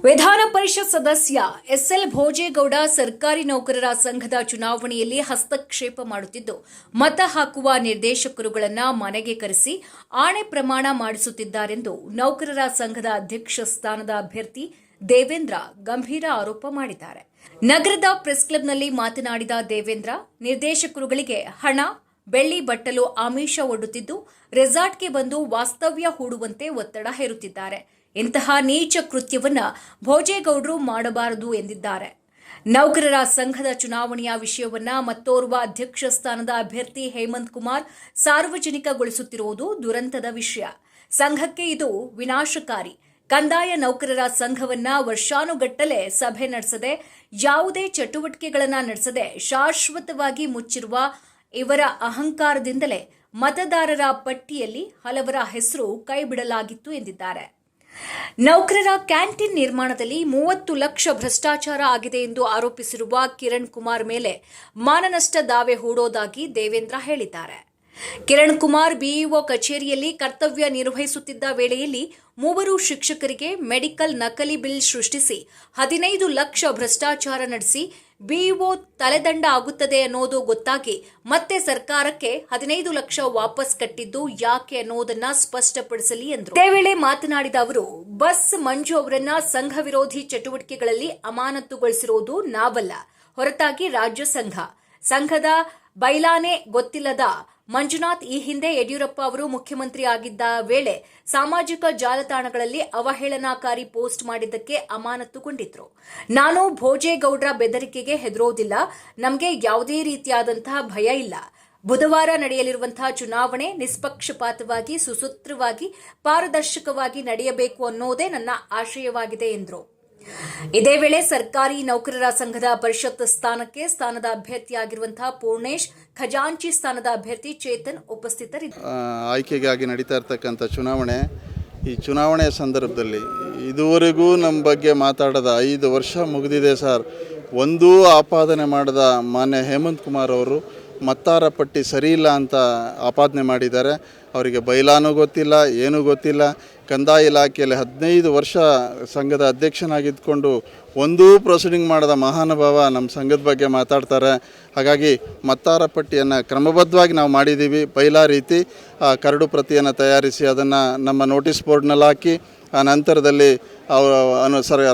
ವಿಧಾನ ಪರಿಷತ್ ಸದಸ್ಯ ಎಸ್ಎಲ್ ಭೋಜೇಗೌಡ ಸರ್ಕಾರಿ ನೌಕರರ ಸಂಘದ ಚುನಾವಣೆಯಲ್ಲಿ ಹಸ್ತಕ್ಷೇಪ ಮಾಡುತ್ತಿದ್ದು, ಮತ ಹಾಕುವ ನಿರ್ದೇಶಕರುಗಳನ್ನು ಮನೆಗೆ ಕರೆಸಿ ಆಣೆ ಪ್ರಮಾಣ ಮಾಡಿಸುತ್ತಿದ್ದಾರೆಂದು ನೌಕರರ ಸಂಘದ ಅಧ್ಯಕ್ಷ ಸ್ಥಾನದ ಅಭ್ಯರ್ಥಿ ದೇವೇಂದ್ರ ಗಂಭೀರ ಆರೋಪ ಮಾಡಿದ್ದಾರೆ. ನಗರದ ಪ್ರೆಸ್ ಕ್ಲಬ್ನಲ್ಲಿ ಮಾತನಾಡಿದ ದೇವೇಂದ್ರ, ನಿರ್ದೇಶಕರುಗಳಿಗೆ ಹಣ, ಬೆಳ್ಳಿ ಬಟ್ಟಲು ಆಮಿಷ ಒಡ್ಡುತ್ತಿದ್ದು, ರೆಸಾರ್ಟ್ಗೆ ಬಂದು ವಾಸ್ತವ್ಯ ಹೂಡುವಂತೆ ಒತ್ತಡ ಹೇರುತ್ತಿದ್ದಾರೆ. ಇಂತಹ ನೀಚ ಕೃತ್ಯವನ್ನ ಭೋಜೇಗೌಡರು ಮಾಡಬಾರದು ಎಂದಿದ್ದಾರೆ. ನೌಕರರ ಸಂಘದ ಚುನಾವಣೆಯ ವಿಷಯವನ್ನ ಮತ್ತೋರ್ವ ಅಧ್ಯಕ್ಷ ಸ್ಥಾನದ ಅಭ್ಯರ್ಥಿ ಹೇಮಂತ್ ಕುಮಾರ್ ಸಾರ್ವಜನಿಕಗೊಳಿಸುತ್ತಿರುವುದು ದುರಂತದ ವಿಷಯ. ಸಂಘಕ್ಕೆ ಇದು ವಿನಾಶಕಾರಿ. ಕಂದಾಯ ನೌಕರರ ಸಂಘವನ್ನ ವರ್ಷಾನುಗಟ್ಟಲೆ ಸಭೆ ನಡೆಸದೆ, ಯಾವುದೇ ಚಟುವಟಿಕೆಗಳನ್ನು ನಡೆಸದೆ ಶಾಶ್ವತವಾಗಿ ಮುಚ್ಚಿರುವ ಇವರ ಅಹಂಕಾರದಿಂದಲೇ ಮತದಾರರ ಪಟ್ಟಿಯಲ್ಲಿ ಹಲವರ ಹೆಸರು ಕೈಬಿಡಲಾಗಿತ್ತು ಎಂದಿದ್ದಾರೆ. ನೌಕರರ ಕ್ಯಾಂಟೀನ್ ನಿರ್ಮಾಣದಲ್ಲಿ 30 ಲಕ್ಷ ಭ್ರಷ್ಟಾಚಾರ ಆಗಿದೆ ಎಂದು ಆರೋಪಿಸಿರುವ ಕಿರಣ್ ಕುಮಾರ್ ಮೇಲೆ ಮಾನನಷ್ಟ ದಾವೆ ಹೂಡೋದಾಗಿ ದೇವೇಂದ್ರ ಹೇಳಿದ್ದಾರೆ. ಕಿರಣ್ ಕುಮಾರ್ ಬಿಇಒ ಕಚೇರಿಯಲ್ಲಿ ಕರ್ತವ್ಯ ನಿರ್ವಹಿಸುತ್ತಿದ್ದ ವೇಳೆಯಲ್ಲಿ 3 ಶಿಕ್ಷಕರಿಗೆ ಮೆಡಿಕಲ್ ನಕಲಿ ಬಿಲ್ ಸೃಷ್ಟಿಸಿ 15 ಲಕ್ಷ ಭ್ರಷ್ಟಾಚಾರ ನಡೆಸಿ ಬಿಇಒ ತಲೆದಂಡ ಆಗುತ್ತದೆ ಅನ್ನೋದು ಗೊತ್ತಾಗಿ ಮತ್ತೆ ಸರ್ಕಾರಕ್ಕೆ 15 ಲಕ್ಷ ವಾಪಸ್ ಕಟ್ಟಿದ್ದು ಯಾಕೆ ಅನ್ನೋದನ್ನ ಸ್ಪಷ್ಟಪಡಿಸಲಿ ಎಂದರು. ಇದೇ ವೇಳೆ ಮಾತನಾಡಿದ ಅವರು, ಬಸ್ ಮಂಜು ಅವರನ್ನ ಸಂಘ ವಿರೋಧಿ ಚಟುವಟಿಕೆಗಳಲ್ಲಿ ಅಮಾನತುಗೊಳಿಸಿರುವುದು ನಾವಲ್ಲ, ಹೊರತಾಗಿ ರಾಜ್ಯ ಸಂಘದ ಬೈಲಾನೆ ಗೊತ್ತಿಲ್ಲದ ಮಂಜುನಾಥ್ ಈ ಹಿಂದೆ ಯಡಿಯೂರಪ್ಪ ಅವರು ಮುಖ್ಯಮಂತ್ರಿ ಆಗಿದ್ದ ವೇಳೆ ಸಾಮಾಜಿಕ ಜಾಲತಾಣಗಳಲ್ಲಿ ಅವಹೇಳನಕಾರಿ ಪೋಸ್ಟ್ ಮಾಡಿದ್ದಕ್ಕೆ ಅಮಾನತುಗೊಂಡಿದ್ರು. ನಾನು ಭೋಜೇಗೌಡರ ಬೆದರಿಕೆಗೆ ಹೆದರೋದಿಲ್ಲ, ನಮಗೆ ಯಾವುದೇ ರೀತಿಯಾದಂತಹ ಭಯ ಇಲ್ಲ. ಬುಧವಾರ ನಡೆಯಲಿರುವಂತಹ ಚುನಾವಣೆ ನಿಷ್ಪಕ್ಷಪಾತವಾಗಿ, ಸುಸೂತ್ರವಾಗಿ, ಪಾರದರ್ಶಕವಾಗಿ ನಡೆಯಬೇಕು ಅನ್ನೋದೇ ನನ್ನ ಆಶಯವಾಗಿದೆ ಎಂದರು. ಇದೇ ವೇಳೆ ಸರ್ಕಾರಿ ನೌಕರರ ಸಂಘದ ಪರಿಷತ್ ಸ್ಥಾನದ ಅಭ್ಯರ್ಥಿಯಾಗಿರುವಂತಹ ಪೂರ್ಣೇಶ್, ಖಜಾಂಚಿ ಸ್ಥಾನದ ಅಭ್ಯರ್ಥಿ ಚೇತನ್ ಉಪಸ್ಥಿತರಿದ್ದರು. ಆಯ್ಕೆಗಾಗಿ ನಡೀತಾ ಇರತಕ್ಕಂಥ ಚುನಾವಣೆ, ಈ ಚುನಾವಣೆಯ ಸಂದರ್ಭದಲ್ಲಿ ಇದುವರೆಗೂ ನಮ್ಮ ಬಗ್ಗೆ ಮಾತಾಡದ 5 ವರ್ಷ ಮುಗಿದಿದೆ ಸರ್. ಒಂದೂ ಆಪಾದನೆ ಮಾಡದ ಮಾನ್ಯ ಹೇಮಂತ್ ಕುಮಾರ್ ಅವರು ಮತದಾರ ಪಟ್ಟಿ ಸರಿಯಿಲ್ಲ ಅಂತ ಆಪಾದನೆ ಮಾಡಿದ್ದಾರೆ. ಅವರಿಗೆ ಬೈಲಾನೂ ಗೊತ್ತಿಲ್ಲ, ಏನೂ ಗೊತ್ತಿಲ್ಲ. ಕಂದಾಯ ಇಲಾಖೆಯಲ್ಲಿ 15 ವರ್ಷ ಸಂಘದ ಅಧ್ಯಕ್ಷನಾಗಿದ್ದುಕೊಂಡು ಒಂದೂ ಪ್ರೊಸೀಡಿಂಗ್ ಮಾಡದ ಮಹಾನುಭಾವ ನಮ್ಮ ಸಂಘದ ಬಗ್ಗೆ ಮಾತಾಡ್ತಾರೆ. ಹಾಗಾಗಿ ಮತದಾರ ಪಟ್ಟಿಯನ್ನು ಕ್ರಮಬದ್ಧವಾಗಿ ನಾವು ಮಾಡಿದ್ದೀವಿ. ಬೈಲಾ ರೀತಿ ಕರಡು ಪ್ರತಿಯನ್ನು ತಯಾರಿಸಿ ಅದನ್ನು ನಮ್ಮ ನೋಟಿಸ್ ಬೋರ್ಡ್ನಲ್ಲಿ ಹಾಕಿ ಆ ನಂತರದಲ್ಲಿ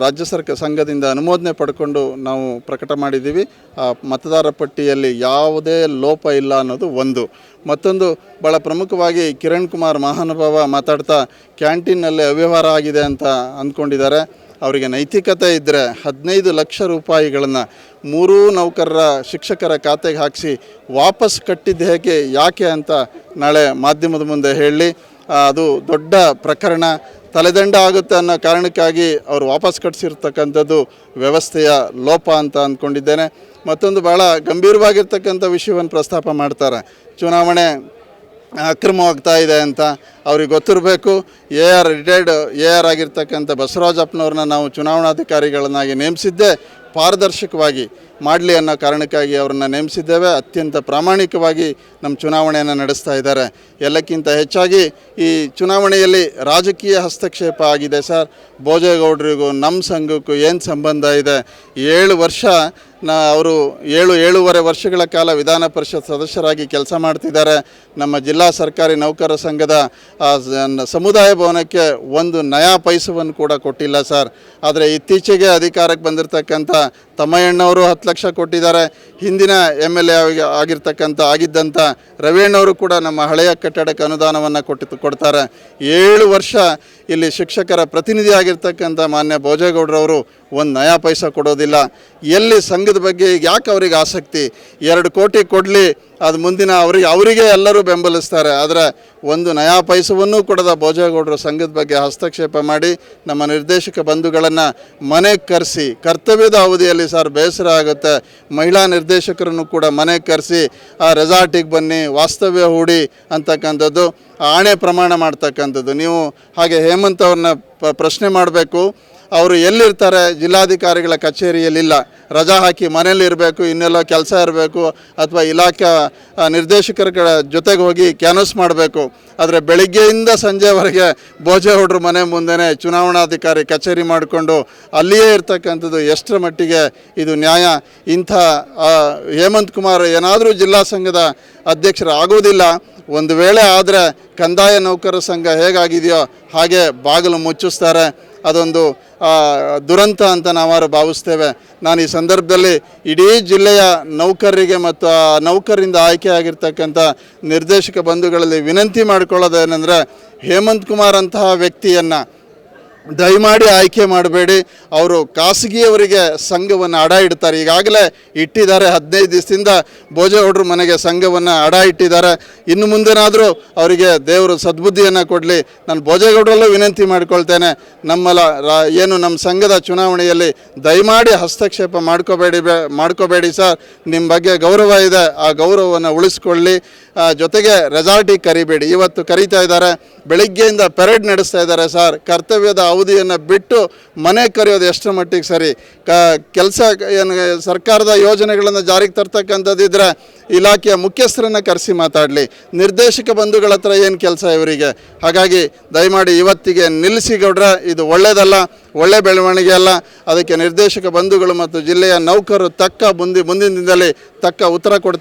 ರಾಜ್ಯ ಸರ್ಕಾರ ಸಂಘದಿಂದ ಅನುಮೋದನೆ ಪಡ್ಕೊಂಡು ನಾವು ಪ್ರಕಟ ಮಾಡಿದ್ದೀವಿ. ಆ ಮತದಾರ ಪಟ್ಟಿಯಲ್ಲಿ ಯಾವುದೇ ಲೋಪ ಇಲ್ಲ ಅನ್ನೋದು ಒಂದು. ಮತ್ತೊಂದು ಭಾಳ ಪ್ರಮುಖವಾಗಿ ಕಿರಣ್ ಕುಮಾರ್ ಮಹಾನುಭಾವ ಮಾತಾಡ್ತಾ ಕ್ಯಾಂಟೀನ್ನಲ್ಲಿ ಅವ್ಯವಹಾರ ಆಗಿದೆ ಅಂತ ಅಂದ್ಕೊಂಡಿದ್ದಾರೆ. ಅವರಿಗೆ ನೈತಿಕತೆ ಇದ್ದರೆ 15 ಲಕ್ಷ ರೂಪಾಯಿಗಳನ್ನು 3 ನೌಕರರ ಶಿಕ್ಷಕರ ಖಾತೆಗೆ ಹಾಕಿಸಿ ವಾಪಸ್ ಕಟ್ಟಿದ್ದು ಹೇಗೆ, ಯಾಕೆ ಅಂತ ನಾಳೆ ಮಾಧ್ಯಮದ ಮುಂದೆ ಹೇಳಿ. ಅದು ದೊಡ್ಡ ಪ್ರಕರಣ, ತಲೆದಂಡ ಆಗುತ್ತೆ ಅನ್ನೋ ಕಾರಣಕ್ಕಾಗಿ ಅವರು ವಾಪಸ್ ಕಟ್ಟಿಸಿರ್ತಕ್ಕಂಥದ್ದು ವ್ಯವಸ್ಥೆಯ ಲೋಪ ಅಂತ ಅಂದ್ಕೊಂಡಿದ್ದೇನೆ. ಮತ್ತೊಂದು ಭಾಳ ಗಂಭೀರವಾಗಿರ್ತಕ್ಕಂಥ ವಿಷಯವನ್ನು ಪ್ರಸ್ತಾಪ ಮಾಡ್ತಾರೆ. ಚುನಾವಣೆ ಅಕ್ರಮವಾಗ್ತಾ ಇದೆ ಅಂತ ಅವ್ರಿಗೆ ಗೊತ್ತಿರಬೇಕು. ರಿಟೈರ್ಡ್ AR ಆಗಿರ್ತಕ್ಕಂಥ ಬಸವರಾಜಪ್ಪನವ್ರನ್ನ ನಾವು ಚುನಾವಣಾಧಿಕಾರಿಗಳನ್ನಾಗಿ ನೇಮಿಸಿದ್ದೇ ಪಾರದರ್ಶಕವಾಗಿ ಮಾಡಲಿ ಅನ್ನೋ ಕಾರಣಕ್ಕಾಗಿ ಅವ್ರನ್ನ ನೇಮಿಸಿದ್ದೇವೆ. ಅತ್ಯಂತ ಪ್ರಾಮಾಣಿಕವಾಗಿ ನಮ್ಮ ಚುನಾವಣೆಯನ್ನು ನಡೆಸ್ತಾ ಇದ್ದಾರೆ. ಎಲ್ಲಕ್ಕಿಂತ ಹೆಚ್ಚಾಗಿ ಈ ಚುನಾವಣೆಯಲ್ಲಿ ರಾಜಕೀಯ ಹಸ್ತಕ್ಷೇಪ ಆಗಿದೆ ಸರ್. ಭೋಜೇಗೌಡರಿಗೂ ನಮ್ಮ ಸಂಘಕ್ಕೂ ಏನು ಸಂಬಂಧ ಇದೆ? 7 ವರ್ಷ ಅವರು 7.5 ವರ್ಷಗಳ ಕಾಲ ವಿಧಾನ ಪರಿಷತ್ ಸದಸ್ಯರಾಗಿ ಕೆಲಸ ಮಾಡ್ತಿದ್ದಾರೆ. ನಮ್ಮ ಜಿಲ್ಲಾ ಸರ್ಕಾರಿ ನೌಕರರ ಸಂಘದ ಸಮುದಾಯ ಭವನಕ್ಕೆ ಒಂದು ನಯಾ ಪೈಸವನ್ನು ಕೂಡ ಕೊಟ್ಟಿಲ್ಲ ಸರ್. ಆದರೆ ಇತ್ತೀಚೆಗೆ ಅಧಿಕಾರಕ್ಕೆ ಬಂದಿರತಕ್ಕಂಥ ತಮ್ಮಯ್ಯಣ್ಣವರು 10 ಲಕ್ಷ ಕೊಟ್ಟಿದ್ದಾರೆ. ಹಿಂದಿನ MLA ಆಗಿದ್ದಂಥ ರವಿಯಣ್ಣವರು ಕೂಡ ನಮ್ಮ ಹಳೆಯ ಕಟ್ಟಡಕ್ಕೆ ಅನುದಾನವನ್ನು ಕೊಡ್ತಾರೆ. 7 ವರ್ಷ ಇಲ್ಲಿ ಶಿಕ್ಷಕರ ಪ್ರತಿನಿಧಿ ಆಗಿರ್ತಕ್ಕಂಥ ಮಾನ್ಯ ಭೋಜೇಗೌಡರವರು ಒಂದು ನಯಾ ಪೈಸಾ ಕೊಡೋದಿಲ್ಲ. ಎಲ್ಲಿ ಸಂಘದ ಬಗ್ಗೆ ಯಾಕೆ ಅವ್ರಿಗೆ ಆಸಕ್ತಿ? 2 ಕೋಟಿ ಕೊಡಲಿ, ಅದು ಮುಂದಿನ ಅವರಿಗೆ ಎಲ್ಲರೂ ಬೆಂಬಲಿಸ್ತಾರೆ. ಆದರೆ ಒಂದು ನಯಾ ಪೈಸವನ್ನೂ ಕೊಡದ ಭೋಜೇಗೌಡರು ಸಂಘದ ಬಗ್ಗೆ ಹಸ್ತಕ್ಷೇಪ ಮಾಡಿ ನಮ್ಮ ನಿರ್ದೇಶಕ ಬಂಧುಗಳನ್ನು ಮನೆಗೆ ಕರೆಸಿ, ಕರ್ತವ್ಯದ ಅವಧಿಯಲ್ಲಿ ಸರ್ ಬೇಸರ ಆಗುತ್ತೆ, ಮಹಿಳಾ ನಿರ್ದೇಶಕರನ್ನು ಕೂಡ ಮನೆಗೆ ಕರೆಸಿ ಆ ರೆಸಾರ್ಟಿಗೆ ಬನ್ನಿ, ವಾಸ್ತವ್ಯ ಹೂಡಿ ಅಂತಕ್ಕಂಥದ್ದು, ಆಣೆ ಪ್ರಮಾಣ ಮಾಡ್ತಕ್ಕಂಥದ್ದು. ನೀವು ಹಾಗೆ ಹೇಮಂತ್ ಅವ್ರನ್ನ ಪ್ರಶ್ನೆ ಮಾಡಬೇಕು. ಅವರು ಎಲ್ಲಿರ್ತಾರೆ? ಜಿಲ್ಲಾಧಿಕಾರಿಗಳ ಕಚೇರಿಯಲ್ಲಿಲ್ಲ, ರಜಾ ಹಾಕಿ ಮನೇಲಿ ಇರಬೇಕು, ಇನ್ನೆಲ್ಲ ಕೆಲಸ ಇರಬೇಕು, ಅಥವಾ ಇಲಾಖಾ ನಿರ್ದೇಶಕರ ಜೊತೆಗೆ ಹೋಗಿ ಕ್ಯಾನ್ವಸ್ ಮಾಡಬೇಕು. ಆದರೆ ಬೆಳಿಗ್ಗೆಯಿಂದ ಸಂಜೆವರೆಗೆ ಭೋಜೇಗೌಡರ ಮನೆ ಮುಂದೆನೇ ಚುನಾವಣಾಧಿಕಾರಿ ಕಚೇರಿ ಮಾಡಿಕೊಂಡು ಅಲ್ಲಿಯೇ ಇರ್ತಕ್ಕಂಥದ್ದು ಎಷ್ಟರ ಮಟ್ಟಿಗೆ ಇದು ನ್ಯಾಯ? ಇಂಥ ಹೇಮಂತ್ ಕುಮಾರ್ ಏನಾದರೂ ಜಿಲ್ಲಾ ಸಂಘದ ಅಧ್ಯಕ್ಷರು ಆಗೋದಿಲ್ಲ. ಒಂದು ವೇಳೆ ಆದರೆ ಕಂದಾಯ ನೌಕರರ ಸಂಘ ಹೇಗಾಗಿದೆಯೋ ಹಾಗೆ ಬಾಗಿಲು ಮುಚ್ಚಿಸ್ತಾರೆ. ಅದೊಂದು ದುರಂತ ಅಂತ ನಾವಾರು ಭಾವಿಸ್ತೇವೆ. ನಾನು ಈ ಸಂದರ್ಭದಲ್ಲಿ ಇಡೀ ಜಿಲ್ಲೆಯ ನೌಕರರಿಗೆ ಮತ್ತು ಆ ನೌಕರರಿಂದ ಆಯ್ಕೆಯಾಗಿರ್ತಕ್ಕಂಥ ನಿರ್ದೇಶಕ ಬಂಧುಗಳಲ್ಲಿ ವಿನಂತಿ ಮಾಡಿಕೊಳ್ಳೋದೇನೆಂದರೆ, ಹೇಮಂತ್ ಕುಮಾರ್ ಅಂತಹ ವ್ಯಕ್ತಿಯನ್ನು ದಯಮಾಡಿ ಆಯ್ಕೆ ಮಾಡಬೇಡಿ. ಅವರು ಖಾಸಗಿಯವರಿಗೆ ಸಂಘವನ್ನು ಅಡ ಇಡ್ತಾರೆ. ಈಗಾಗಲೇ ಇಟ್ಟಿದ್ದಾರೆ. 15 ದಿವಸದಿಂದ ಭೋಜೇಗೌಡರ ಮನೆಗೆ ಸಂಘವನ್ನು ಅಡ ಇಟ್ಟಿದ್ದಾರೆ. ಇನ್ನು ಮುಂದೆನಾದರೂ ಅವರಿಗೆ ದೇವರು ಸದ್ಬುದ್ಧಿಯನ್ನು ಕೊಡಲಿ. ನಾನು ಭೋಜೇಗೌಡರಲ್ಲೂ ವಿನಂತಿ ಮಾಡಿಕೊಳ್ತೇನೆ, ಏನು ನಮ್ಮ ಸಂಘದ ಚುನಾವಣೆಯಲ್ಲಿ ದಯಮಾಡಿ ಹಸ್ತಕ್ಷೇಪ ಮಾಡ್ಕೋಬೇಡಿ ಸರ್. ನಿಮ್ಮ ಬಗ್ಗೆ ಗೌರವ ಇದೆ, ಆ ಗೌರವವನ್ನು ಉಳಿಸ್ಕೊಳ್ಳಿ. ಜೊತೆಗೆ ರೆಸಾರ್ಟಿಗೆ ಕರಿಬೇಡಿ. ಇವತ್ತು ಕರೀತಾ ಇದ್ದಾರೆ, ಬೆಳಿಗ್ಗೆಯಿಂದ ಪೆರೇಡ್ ನಡೆಸ್ತಾ ಇದ್ದಾರೆ ಸರ್. ಕರ್ತವ್ಯದ ಅವಧಿಯನ್ನು ಬಿಟ್ಟು ಮನೆ ಕರೆಯೋದು ಎಷ್ಟರ ಮಟ್ಟಿಗೆ ಸರಿ? ಕೆಲಸ ಏನು ಸರ್ಕಾರದ ಯೋಜನೆಗಳನ್ನು ಜಾರಿಗೆ ತರ್ತಕ್ಕಂಥದ್ದಿದ್ರೆ ಇಲಾಖೆಯ ಮುಖ್ಯಸ್ಥರನ್ನು ಕರೆಸಿ ಮಾತಾಡಲಿ. ನಿರ್ದೇಶಕ ಬಂಧುಗಳ ಹತ್ರ ಏನು ಕೆಲಸ ಇವರಿಗೆ? ಹಾಗಾಗಿ ದಯಮಾಡಿ ಇವತ್ತಿಗೆ ನಿಲ್ಲಿಸಿ ಗೌಡ್ರೆ, ಇದು ಒಳ್ಳೆಯದಲ್ಲ, ಒಳ್ಳೆ ಬೆಳವಣಿಗೆ ಅಲ್ಲ. ಅದಕ್ಕೆ ನಿರ್ದೇಶಕ ಬಂಧುಗಳು ಮತ್ತು ಜಿಲ್ಲೆಯ ನೌಕರರು ಮುಂದಿನ ದಿನದಲ್ಲಿ ತಕ್ಕ ಉತ್ತರ ಕೊಡ್ತಾರೆ.